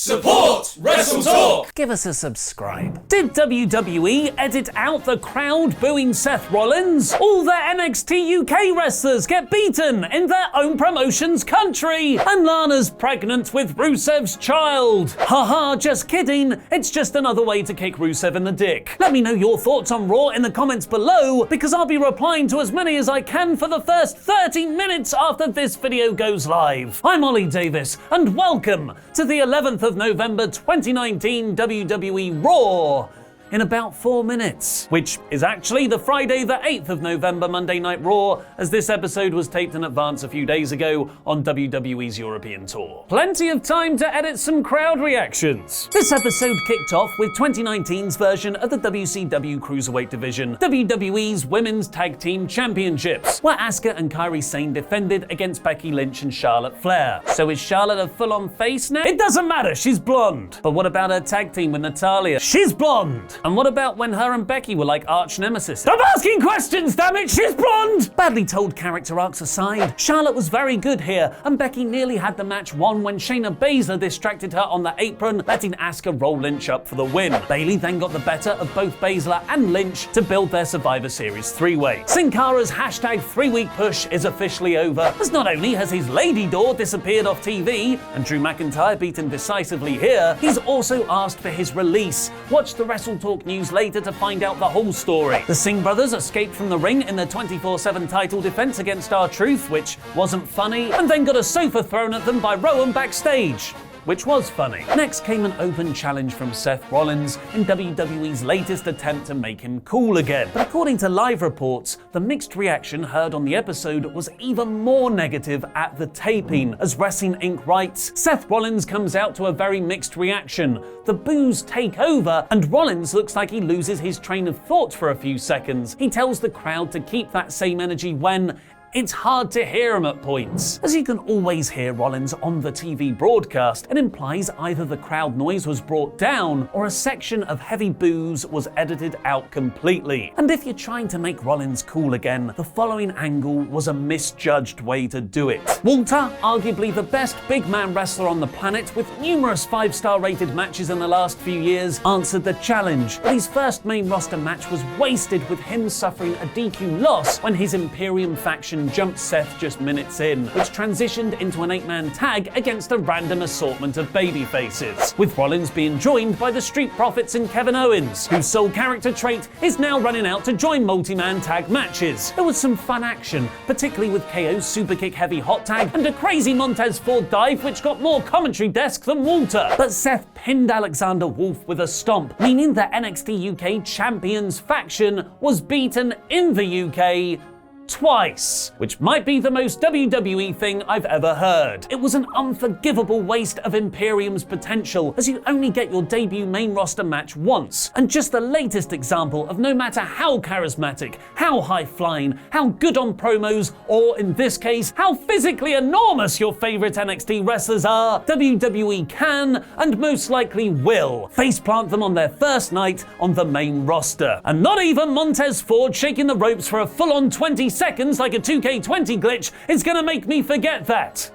Support WrestleTalk! Give us a subscribe. Did WWE edit out the crowd booing Seth Rollins? All the NXT UK wrestlers get beaten in their own promotion's country. And Lana's pregnant with Rusev's child. Haha, just kidding. It's just another way to kick Rusev in the dick. Let me know your thoughts on Raw in the comments below, because I'll be replying to as many as I can for the first 30 minutes after this video goes live. I'm Ollie Davis, and welcome to the 11th of November 2019 WWE Raw in about 4 minutes, which is actually the Friday the 8th of November Monday Night Raw, as this episode was taped in advance a few days ago on WWE's European tour. Plenty of time to edit some crowd reactions. This episode kicked off with 2019's version of the WCW Cruiserweight division, WWE's Women's Tag Team Championships, where Asuka and Kairi Sane defended against Becky Lynch and Charlotte Flair. So is Charlotte a full-on face now? It doesn't matter, she's blonde. But what about her tag team with Natalya? She's blonde. And what about when her and Becky were like arch nemesis? Stop asking questions, damn it, she's blonde! Badly told character arcs aside, Charlotte was very good here, and Becky nearly had the match won when Shayna Baszler distracted her on the apron, letting Asuka roll Lynch up for the win. Bayley then got the better of both Baszler and Lynch to build their Survivor Series three-way. Sin Cara's hashtag 3-week push is officially over, as not only has his lady door disappeared off TV, and Drew McIntyre beat him decisively here, he's also asked for his release. Watch the WrestleTalk news later to find out the whole story. The Singh brothers escaped from the ring in their 24/7 title defense against R-Truth, which wasn't funny, and then got a sofa thrown at them by Rowan backstage, which was funny. Next came an open challenge from Seth Rollins in WWE's latest attempt to make him cool again. But according to live reports, the mixed reaction heard on the episode was even more negative at the taping. As Wrestling Inc. writes, Seth Rollins comes out to a very mixed reaction. The boos take over, and Rollins looks like he loses his train of thought for a few seconds. He tells the crowd to keep that same energy when it's hard to hear him at points. As you can always hear Rollins on the TV broadcast, it implies either the crowd noise was brought down or a section of heavy boos was edited out completely. And if you're trying to make Rollins cool again, the following angle was a misjudged way to do it. Walter, arguably the best big man wrestler on the planet with numerous 5-star rated matches in the last few years, answered the challenge. But his first main roster match was wasted with him suffering a DQ loss when his Imperium faction jumped Seth just minutes in, which transitioned into an 8-man tag against a random assortment of babyfaces, with Rollins being joined by the Street Profits and Kevin Owens, whose sole character trait is now running out to join multi-man tag matches. There was some fun action, particularly with KO's superkick heavy hot tag and a crazy Montez Ford dive which got more commentary desk than Walter. But Seth pinned Alexander Wolf with a stomp, meaning the NXT UK Champions faction was beaten in the UK twice, which might be the most WWE thing I've ever heard. It was an unforgivable waste of Imperium's potential, as you only get your debut main roster match once, and just the latest example of no matter how charismatic, how high-flying, how good on promos, or in this case, how physically enormous your favorite NXT wrestlers are, WWE can, and most likely will, faceplant them on their first night on the main roster. And not even Montez Ford shaking the ropes for a full-on 20 seconds like a 2K20 glitch is gonna make me forget that.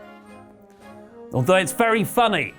Although it's very funny.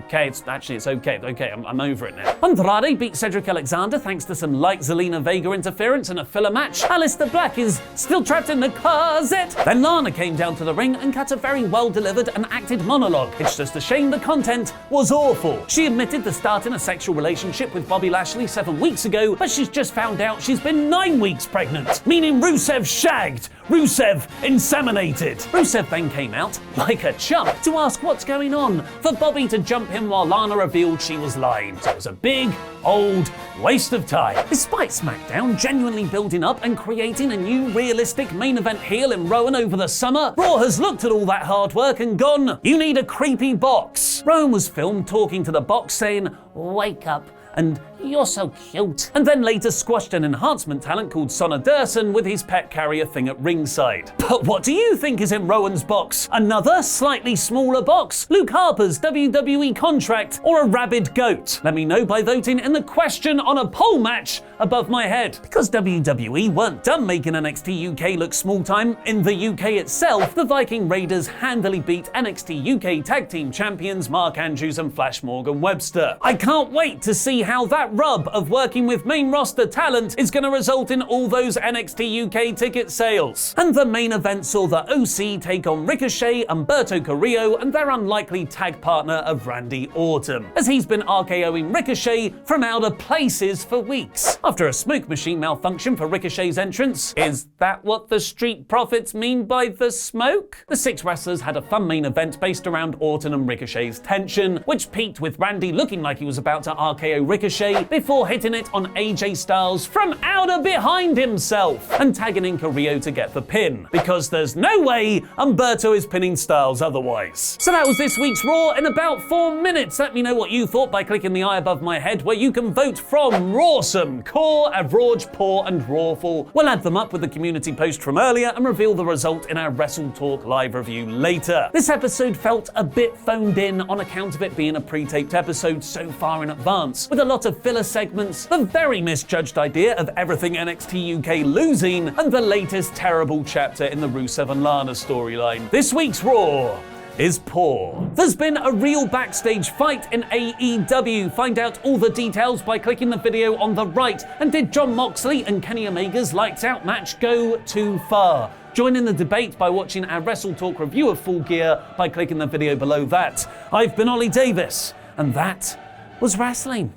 Okay, it's okay. Okay, I'm over it now. Andrade beat Cedric Alexander thanks to some light Zelina Vega interference and a filler match. Aleister Black is still trapped in the closet. Then Lana came down to the ring and cut a very well-delivered and acted monologue. It's just a shame the content was awful. She admitted to starting a sexual relationship with Bobby Lashley 7 weeks ago, but she's just found out she's been 9 weeks pregnant, meaning Rusev shagged, Rusev inseminated. Rusev then came out, like a chump, to ask what's going on, for Bobby to jump him while Lana revealed she was lying. So it was a big, old waste of time. Despite SmackDown genuinely building up and creating a new realistic main event heel in Rowan over the summer, Raw has looked at all that hard work and gone, you need a creepy box. Rowan was filmed talking to the box saying, "Wake up, and "You're so cute," and then later squashed an enhancement talent called Sonna Durson with his pet carrier thing at ringside. But what do you think is in Rowan's box? Another slightly smaller box? Luke Harper's WWE contract? Or a rabid goat? Let me know by voting in the question on a poll match above my head. Because WWE weren't done making NXT UK look small time in the UK itself, the Viking Raiders handily beat NXT UK Tag Team Champions Mark Andrews and Flash Morgan Webster. I can't wait to see how that rub of working with main roster talent is going to result in all those NXT UK ticket sales. And the main event saw the OC take on Ricochet, Humberto Carrillo, and their unlikely tag partner of Randy Orton, as he's been RKOing Ricochet from outer places for weeks. After a smoke machine malfunction for Ricochet's entrance, is that what the Street Profits mean by the smoke? The 6 wrestlers had a fun main event based around Orton and Ricochet's tension, which peaked with Randy looking like he was about to RKO Ricochet before hitting it on AJ Styles from outer behind himself and tagging in Carrillo to get the pin, because there's no way Humberto is pinning Styles otherwise. So that was this week's Raw in about 4 minutes. Let me know what you thought by clicking the eye above my head, where you can vote from Rawsome, Core, Avrorge, Poor, and Rawful. We'll add them up with the community post from earlier and reveal the result in our WrestleTalk live review later. This episode felt a bit phoned in on account of it being a pre-taped episode so far in advance, with a lot of filler segments, the very misjudged idea of everything NXT UK losing, and the latest terrible chapter in the Rusev and Lana storyline. This week's Raw is poor. There's been a real backstage fight in AEW. Find out all the details by clicking the video on the right. And did Jon Moxley and Kenny Omega's Lights Out match go too far? Join in the debate by watching our WrestleTalk review of Full Gear by clicking the video below that. I've been Ollie Davis, and that was wrestling.